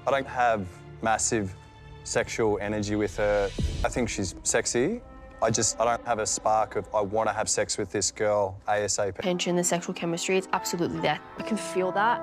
I don't have massive sexual energy with her. I think she's sexy. I don't have a spark of, I want to have sex with this girl ASAP. Tension, the sexual chemistry, it's absolutely there. I can feel that,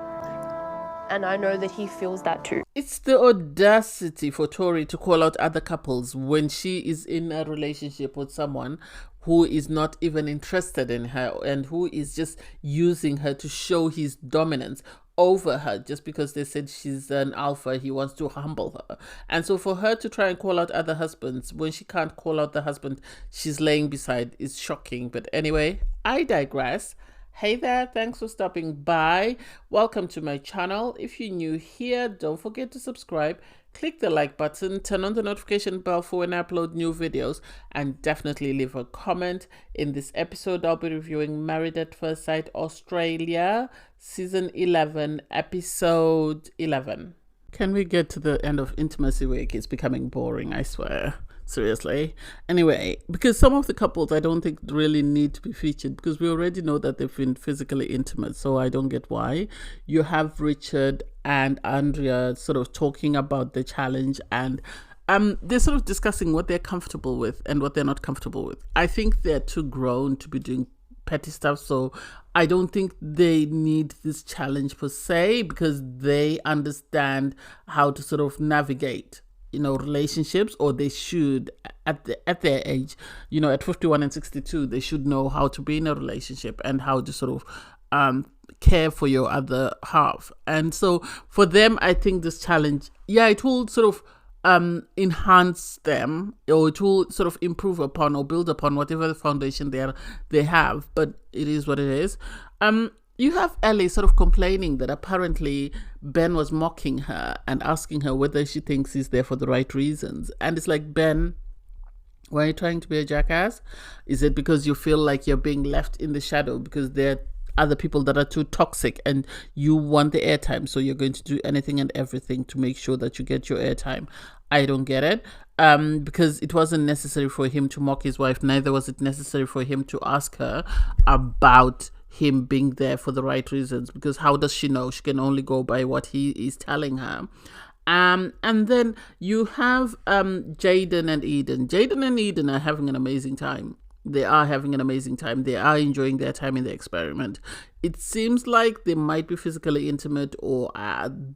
and I know that he feels that too. It's the audacity for Tori to call out other couples when she is in a relationship with someone who is not even interested in her and who is just using her to show his dominance over her just because they said she's an alpha. He wants to humble her. And so for her to try and call out other husbands when she can't call out the husband she's laying beside is shocking. But anyway, I digress. Hey there, thanks for stopping by. Welcome to my channel. If you're new here, don't forget to subscribe. Click the like button, turn on the notification bell for when I upload new videos, and definitely leave a comment. In this episode, I'll be reviewing Married at First Sight Australia, Season 11, Episode 11. Can we get to the end of Intimacy Week? It's becoming boring, I swear. Seriously. Anyway, because some of the couples I don't think really need to be featured because we already know that they've been physically intimate, so I don't get why. You have Richard and Andrea sort of talking about the challenge, and they're sort of discussing what they're comfortable with and what they're not comfortable with. I think they're too grown to be doing petty stuff, so I don't think they need this challenge per se because they understand how to sort of navigate relationships, or they should at their age, at 51 and 62, they should know how to be in a relationship and how to sort of care for your other half. And so for them, I think this challenge, it will sort of enhance them, or it will sort of improve upon or build upon whatever the foundation they have, but it is what it is. You have Ellie sort of complaining that apparently Ben was mocking her and asking her whether she thinks he's there for the right reasons. And it's like, Ben, why are you trying to be a jackass? Is it because you feel like you're being left in the shadow because there are other people that are too toxic and you want the airtime, so you're going to do anything and everything to make sure that you get your airtime? I don't get it. Because it wasn't necessary for him to mock his wife, neither was it necessary for him to ask her about him being there for the right reasons, because how does she know? She can only go by what he is telling her. And then you have Jaden and Eden. Jaden and Eden are having an amazing time. They are having an amazing time. They are enjoying their time in the experiment. It seems like they might be physically intimate, or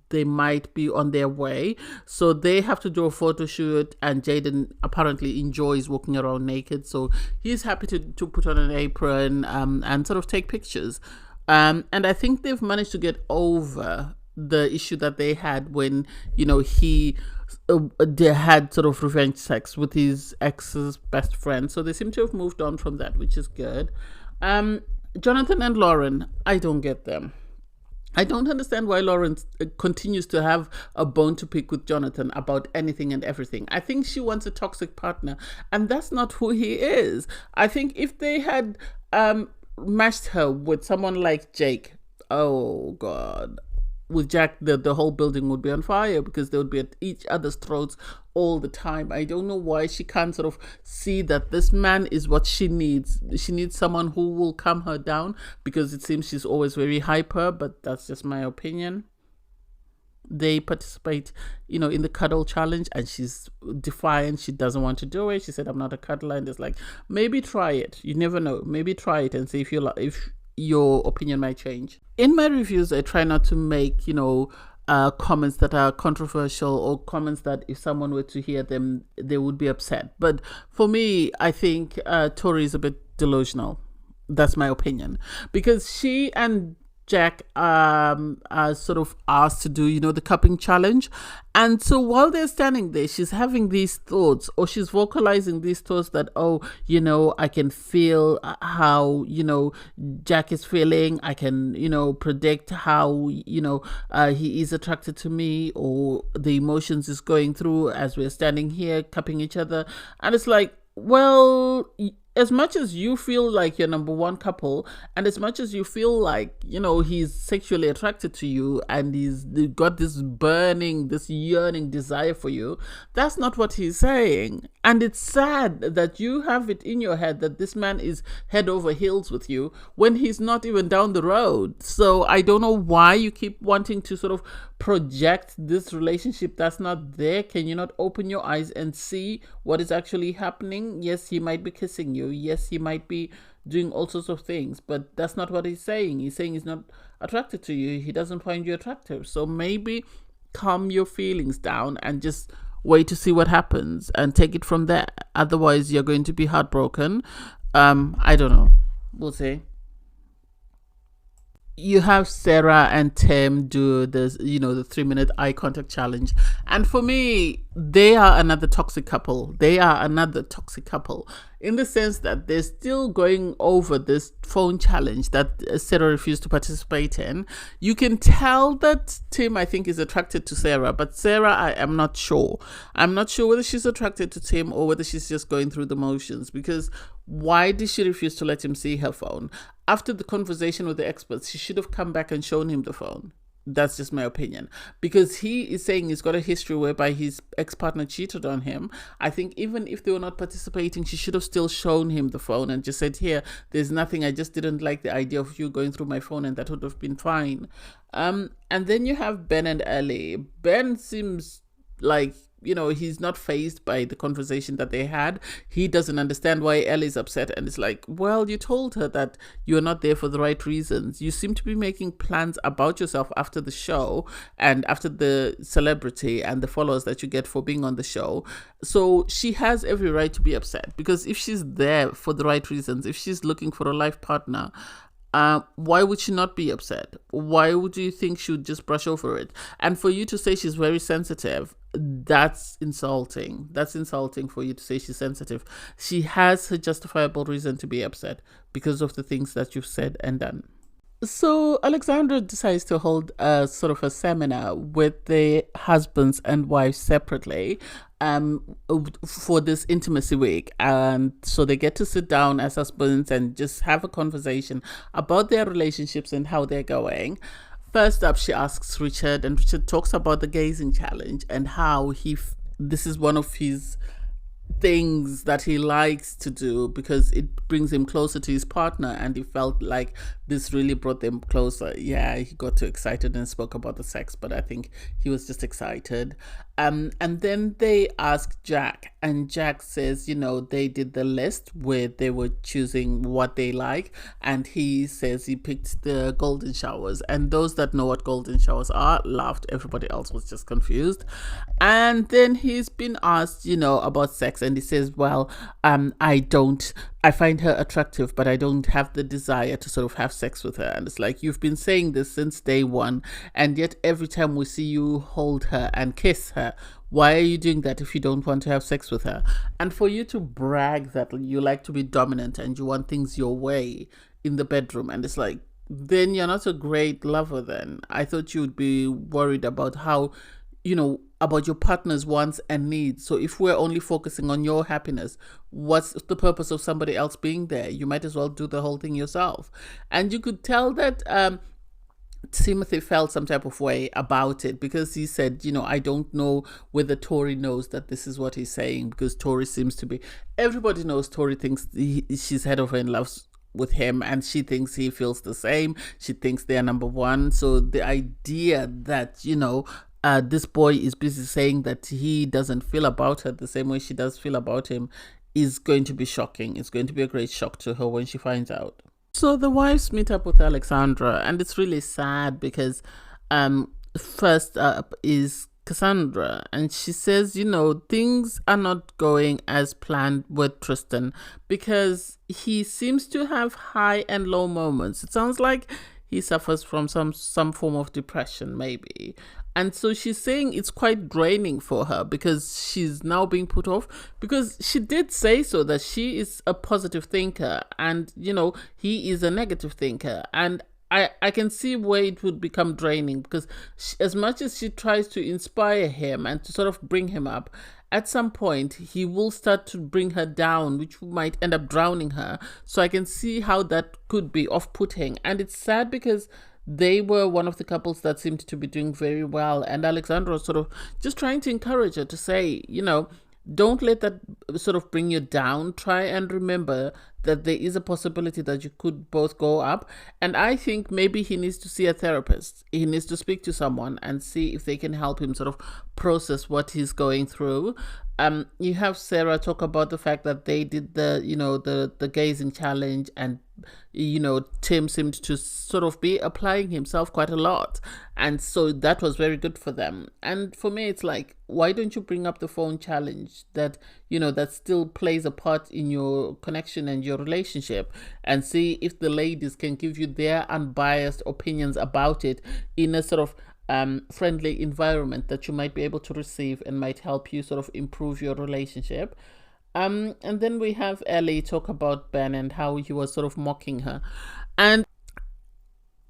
they might be on their way. So they have to do a photo shoot, and Jaden apparently enjoys walking around naked. So he's happy to put on an apron and sort of take pictures. And I think they've managed to get over the issue that they had when, they had sort of revenge sex with his ex's best friend. So they seem to have moved on from that, which is good. Jonathan and Lauren, I don't get them. I don't understand why Lauren continues to have a bone to pick with Jonathan about anything and everything. I think she wants a toxic partner, and that's not who he is. I think if they had matched her with someone like Jake, oh God, with Jack, the whole building would be on fire because they would be at each other's throats all the time. I don't know why she can't sort of see that this man is what she needs. She needs someone who will calm her down, because it seems she's always very hyper, but that's just my opinion. They participate, in the cuddle challenge, and she's defiant. She doesn't want to do it. She said, I'm not a cuddler. And it's like, maybe try it. You never know. Maybe try it and see if your opinion might change. In my reviews, I try not to make, comments that are controversial, or comments that if someone were to hear them, they would be upset. But for me, I think Tori is a bit delusional. That's my opinion. Because she and Jack are sort of asked to do, the cupping challenge. And so while they're standing there, she's having these thoughts, or she's vocalizing these thoughts that, I can feel how, Jack is feeling. I can, predict how, he is attracted to me, or the emotions is going through as we're standing here cupping each other. And it's like, well, as much as you feel like you're number one couple, and as much as you feel like, you know, he's sexually attracted to you and he's got this burning, this yearning desire for you, that's not what he's saying. And it's sad that you have it in your head that this man is head over heels with you when he's not even down the road. So I don't know why you keep wanting to sort of project this relationship that's not there. Can you not open your eyes and see what is actually happening? Yes, he might be kissing you. Yes, he might be doing all sorts of things, but that's not what he's saying. He's saying he's not attracted to you. He doesn't find you attractive. So maybe calm your feelings down and just wait to see what happens and take it from there. Otherwise, you're going to be heartbroken. I don't know. We'll see. You have Sarah and Tim do this, you know, the 3-minute eye contact challenge. And for me, they are another toxic couple. They are another toxic couple in the sense that they're still going over this phone challenge that Sarah refused to participate in. You can tell that Tim, I think, is attracted to Sarah, but Sarah, I am not sure. I'm not sure whether she's attracted to Tim or whether she's just going through the motions, because why did she refuse to let him see her phone? After the conversation with the experts, she should have come back and shown him the phone. That's just my opinion. Because he is saying he's got a history whereby his ex-partner cheated on him. I think even if they were not participating, she should have still shown him the phone and just said, here, there's nothing. I just didn't like the idea of you going through my phone, and that would have been fine. And then you have Ben and Ellie. Ben seems like, you know, he's not fazed by the conversation that they had. He doesn't understand why Ellie's upset, and it's like, well, you told her that you're not there for the right reasons. You seem to be making plans about yourself after the show and after the celebrity and the followers that you get for being on the show. So she has every right to be upset, because if she's there for the right reasons, if she's looking for a life partner, why would she not be upset? Why would you think she would just brush over it? And for you to say she's very sensitive, that's insulting. That's insulting for you to say she's sensitive. She has her justifiable reason to be upset because of the things that you've said and done. So Alexandra decides to hold a sort of a seminar with the husbands and wives separately for this intimacy week, and so they get to sit down as husbands and just have a conversation about their relationships and how they're going. First up, she asks Richard, and Richard talks about the gazing challenge and how this is one of his things that he likes to do because it brings him closer to his partner, and he felt like this really brought them closer. Yeah, he got too excited and spoke about the sex, but I think he was just excited. And then they ask Jack, and Jack says, you know, they did the list where they were choosing what they like, and he says he picked the golden showers, and those that know what golden showers are laughed. Everybody else was just confused. And then he's been asked, you know, about sex, and he says, well, I find her attractive, but I don't have the desire to sort of have sex with her. And it's like, you've been saying this since day one, and yet every time we see you hold her and kiss her, why are you doing that if you don't want to have sex with her? And for you to brag that you like to be dominant and you want things your way in the bedroom, and it's like, then you're not a great lover then. I thought you would be worried about how, you know, about your partner's wants and needs. So if we're only focusing on your happiness, what's the purpose of somebody else being there? You might as well do the whole thing yourself. And you could tell that Timothy felt some type of way about it, because he said, you know, I don't know whether Tori knows that this is what he's saying, because Tori seems to be, everybody knows Tori thinks she's head over in love with him, and she thinks he feels the same. She thinks they are number one. So the idea that, you know, this boy is busy saying that he doesn't feel about her the same way she does feel about him is going to be shocking. It's going to be a great shock to her when she finds out. So the wives meet up with Alexandra, and it's really sad because first up is Cassandra, and she says, you know, things are not going as planned with Tristan because he seems to have high and low moments. It sounds like he suffers from some form of depression, maybe. And so she's saying it's quite draining for her because she's now being put off, because she did say so that she is a positive thinker and, you know, he is a negative thinker. And I can see where it would become draining, because as much as she tries to inspire him and to sort of bring him up, at some point he will start to bring her down, which might end up drowning her. So I can see how that could be off-putting. And it's sad because they were one of the couples that seemed to be doing very well. And Alexandra was sort of just trying to encourage her to say, don't let that sort of bring you down. Try and remember that there is a possibility that you could both go up. And I think maybe he needs to see a therapist. He needs to speak to someone and see if they can help him sort of process what he's going through. You have Sarah talk about the fact that they did the gazing challenge, and Tim seemed to sort of be applying himself quite a lot, and so that was very good for them. And for me, it's like, why don't you bring up the phone challenge that that still plays a part in your connection and your relationship, and see if the ladies can give you their unbiased opinions about it in a sort of friendly environment that you might be able to receive, and might help you sort of improve your relationship. And then we have Ellie talk about Ben and how he was sort of mocking her. And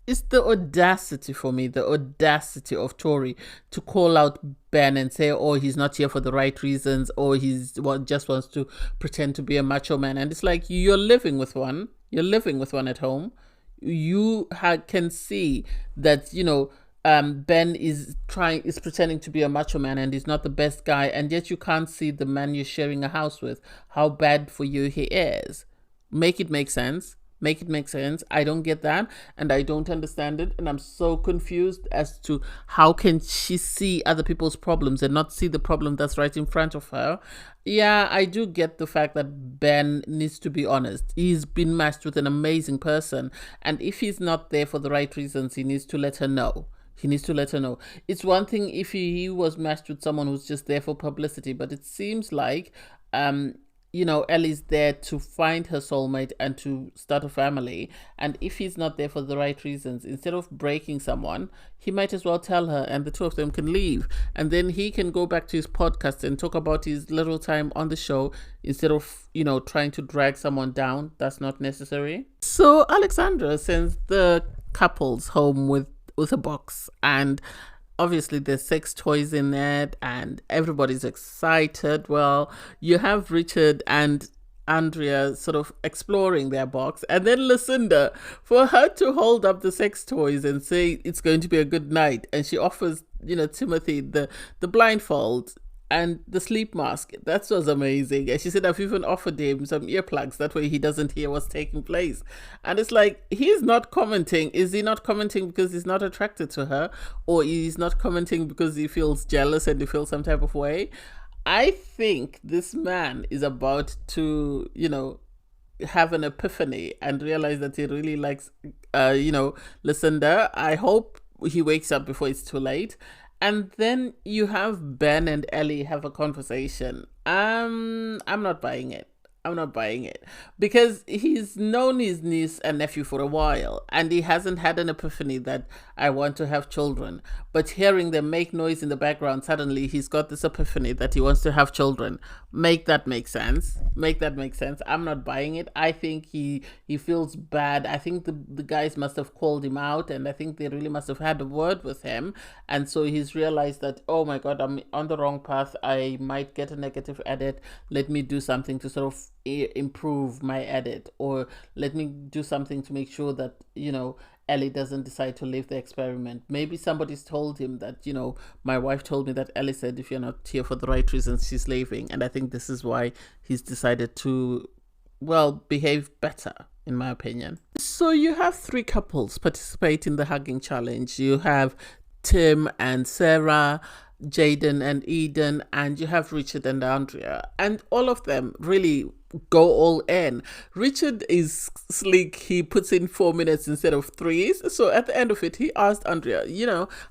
it's the audacity for me, the audacity of Tori to call out Ben and say, oh, he's not here for the right reasons, or just wants to pretend to be a macho man. And it's like, you're living with one at home. You can see that, Ben is pretending to be a macho man and he's not the best guy, and yet you can't see the man you're sharing a house with, how bad for you he is. Make it make sense. I don't get that, and I don't understand it, and I'm so confused as to how can she see other people's problems and not see the problem that's right in front of her. Yeah, I do get the fact that Ben needs to be honest. He's been matched with an amazing person, and if he's not there for the right reasons, he needs to let her know. It's one thing if he was matched with someone who's just there for publicity, but it seems like Ellie's there to find her soulmate and to start a family. And if he's not there for the right reasons, instead of breaking someone, he might as well tell her, and the two of them can leave. And then he can go back to his podcast and talk about his little time on the show, instead of, trying to drag someone down. That's not necessary. So Alexandra sends the couples home with a box, and obviously there's sex toys in it, and everybody's excited. Well, you have Richard and Andrea sort of exploring their box, and then Lucinda, for her to hold up the sex toys and say it's going to be a good night, and she offers Timothy the blindfold and the sleep mask. That was amazing. And she said, I've even offered him some earplugs, that way he doesn't hear what's taking place. And it's like, he's not commenting. Is he not commenting because he's not attracted to her, or he's not commenting because he feels jealous and he feels some type of way? I think this man is about to have an epiphany and realize that he really likes Lucinda. I hope he wakes up before it's too late. And then you have Ben and Ellie have a conversation. I'm not buying it. Because he's known his niece and nephew for a while, and he hasn't had an epiphany that I want to have children. But hearing them make noise in the background, suddenly he's got this epiphany that he wants to have children. Make that make sense. I'm not buying it. I think he feels bad. I think the guys must have called him out, and I think they really must have had a word with him. And so he's realized that, oh my God, I'm on the wrong path. I might get a negative edit. Let me do something to sort of improve my edit, or let me do something to make sure that Ellie doesn't decide to leave the experiment. Maybe somebody's told him that my wife told me that Ellie said if you're not here for the right reasons, she's leaving. And I think this is why he's decided to behave better, in my opinion. So you have 3 couples participate in the hugging challenge. You have Tim and Sarah, Jaden and Eden, and you have Richard and Andrea, and all of them really go all in. Richard is sleek. He puts in 4 minutes instead of 3. So at the end of it, he asked Andrea,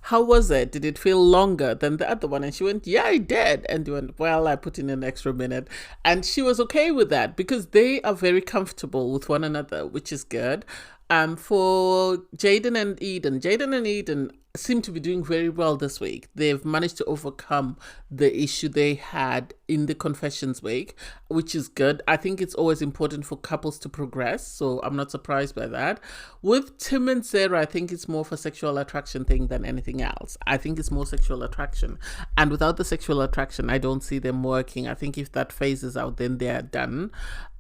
how was it? Did it feel longer than the other one? And she went, yeah, it did. And he went, well, I put in an extra minute. And she was okay with that because they are very comfortable with one another, which is good. For Jaden and Eden seem to be doing very well this week. They've managed to overcome the issue they had in the confessions week, which is good. I think it's always important for couples to progress, so I'm not surprised by that. With Tim and Sarah, I think it's more of a sexual attraction thing than anything else. I think it's more sexual attraction. And without the sexual attraction, I don't see them working. I think if that phases out, then they're done.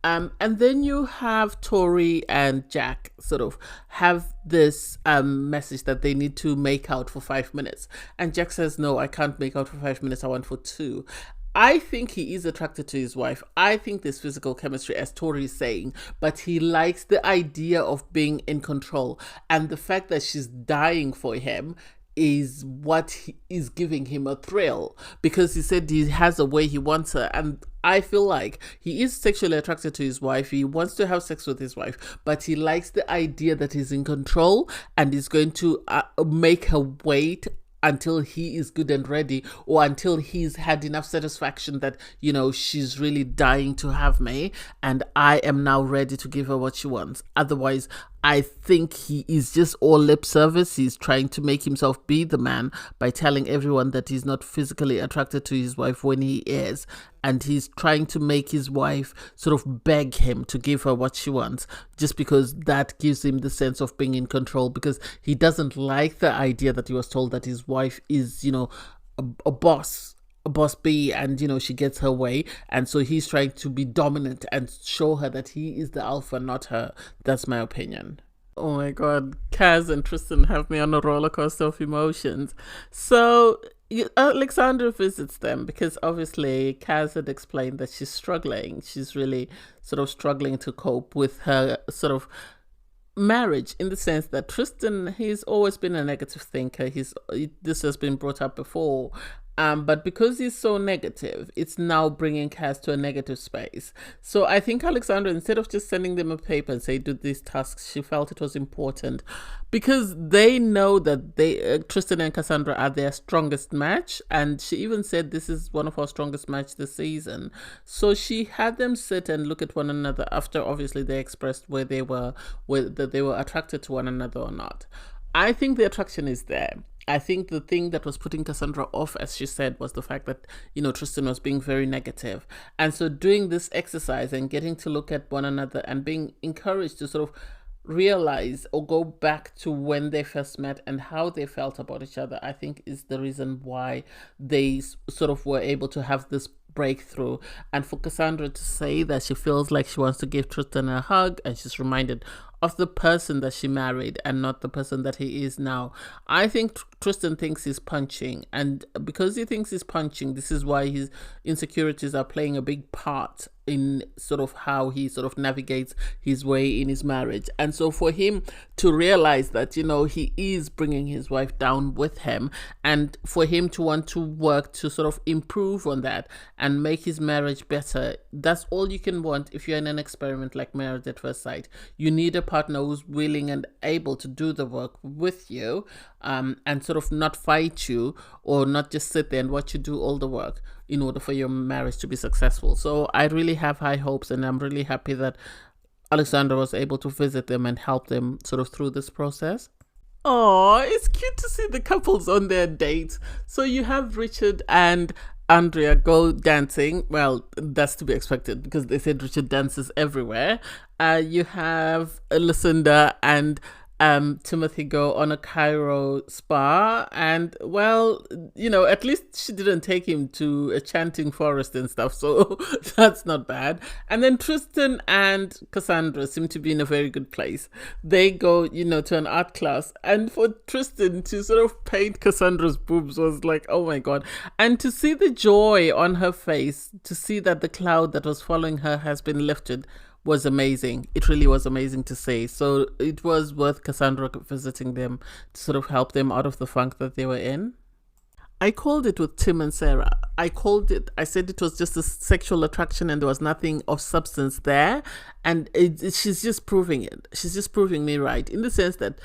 And then you have Tori and Jack sort of have this message that they need to make out for 5 minutes. And Jack says, no, I can't make out for 5 minutes. I want for 2. I think he is attracted to his wife. I think there's physical chemistry, as Tori is saying, but he likes the idea of being in control. And the fact that she's dying for him is what is giving him a thrill, because he said he has a way he wants her. And I feel like he is sexually attracted to his wife. He wants to have sex with his wife, but he likes the idea that he's in control and is going to make her wait until he is good and ready, or until he's had enough satisfaction that, you know, she's really dying to have me and I am now ready to give her what she wants. Otherwise, I think he is just all lip service. He's trying to make himself be the man by telling everyone that he's not physically attracted to his wife when he is. And he's trying to make his wife sort of beg him to give her what she wants, just because that gives him the sense of being in control, because he doesn't like the idea that he was told that his wife is, you know, a boss B, and, you know, she gets her way. And so he's trying to be dominant and show her that he is the alpha, not her. That's my opinion. Oh my God, Kaz and Tristan have me on a roller coaster of emotions. So Alexandra visits them because obviously Kaz had explained that she's struggling. She's really sort of struggling to cope with her sort of marriage, in the sense that Tristan, he's always been a negative thinker. This has been brought up before. But because he's so negative, it's now bringing Kaz to a negative space. So I think Alexandra, instead of just sending them a paper and say, do these tasks, she felt it was important, because they know that Tristan and Cassandra are their strongest match. And she even said, this is one of our strongest match this season. So she had them sit and look at one another after obviously they expressed whether they were attracted to one another or not. I think the attraction is there. I think the thing that was putting Cassandra off, as she said, was the fact that, you know, Tristan was being very negative. And so doing this exercise and getting to look at one another and being encouraged to sort of realize or go back to when they first met and how they felt about each other, I think is the reason why they sort of were able to have this breakthrough. And for Cassandra to say that she feels like she wants to give Tristan a hug, and she's reminded of the person that she married and not the person that he is now. I think Tristan thinks he's punching, and because he thinks he's punching, this is why his insecurities are playing a big part in sort of how he sort of navigates his way in his marriage. And so for him to realize that, you know, he is bringing his wife down with him, and for him to want to work to sort of improve on that and make his marriage better, that's all you can want if you're in an experiment like Marriage at First Sight. You need a partner who's willing and able to do the work with you, and sort of not fight you or not just sit there and watch you do all the work in order for your marriage to be successful. So I really have high hopes, and I'm really happy that Alexandra was able to visit them and help them sort of through this process. Oh, it's cute to see the couples on their dates. So you have Richard and Andrea go dancing. Well, that's to be expected because they said Richard dances everywhere. You have Lucinda and Timothy go on a Cairo spa, and well, you know, at least she didn't take him to a chanting forest and stuff, so that's not bad. And then Tristan and Cassandra seem to be in a very good place. They go, you know, to an art class, and for Tristan to sort of paint Cassandra's boobs was like, oh my God. And to see the joy on her face, to see that the cloud that was following her has been lifted, was amazing. It really was amazing to see. So it was worth Cassandra visiting them to sort of help them out of the funk that they were in. I called it with Tim and Sarah. I said it was just a sexual attraction and there was nothing of substance there. And she's just proving it. She's just proving me right, in the sense that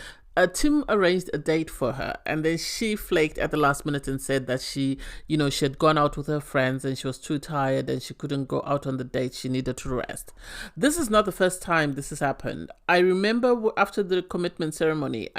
Tim arranged a date for her, and then she flaked at the last minute and said that she had gone out with her friends and she was too tired and she couldn't go out on the date. She needed to rest. This is not the first time this has happened. I remember after the commitment ceremony,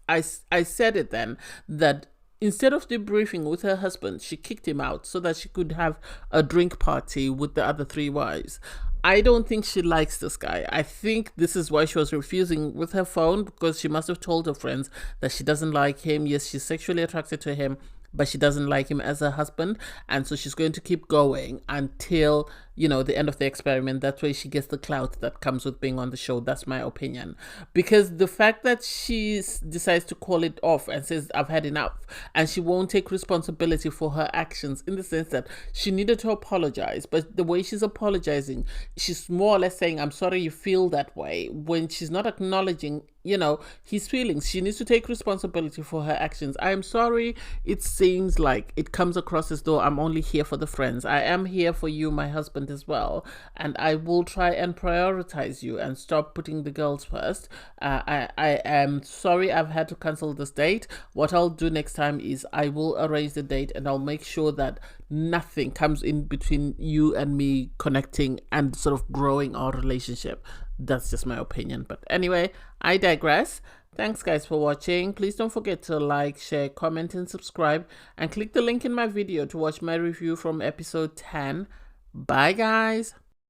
I said it then, that instead of debriefing with her husband, she kicked him out so that she could have a drink party with the other 3 wives. I don't think she likes this guy. I think this is why she was refusing with her phone, because she must have told her friends that she doesn't like him. Yes, she's sexually attracted to him, but she doesn't like him as her husband. And so she's going to keep going until, you know, the end of the experiment. That way she gets the clout that comes with being on the show. That's my opinion. Because the fact that she decides to call it off and says, I've had enough, and she won't take responsibility for her actions, in the sense that she needed to apologize, but the way she's apologizing, she's more or less saying, I'm sorry you feel that way, when she's not acknowledging, you know, his feelings. She needs to take responsibility for her actions. I'm sorry, it seems like it comes across as though I'm only here for the friends. I am here for you, my husband, as well, and I will try and prioritize you and stop putting the girls first. I am sorry I've had to cancel this date. What I'll do next time is I will arrange the date, and I'll make sure that nothing comes in between you and me connecting and sort of growing our relationship. That's just my opinion. But anyway, I digress. Thanks guys for watching. Please don't forget to like, share, comment and subscribe, and click the link in my video to watch my review from episode 10. Bye guys.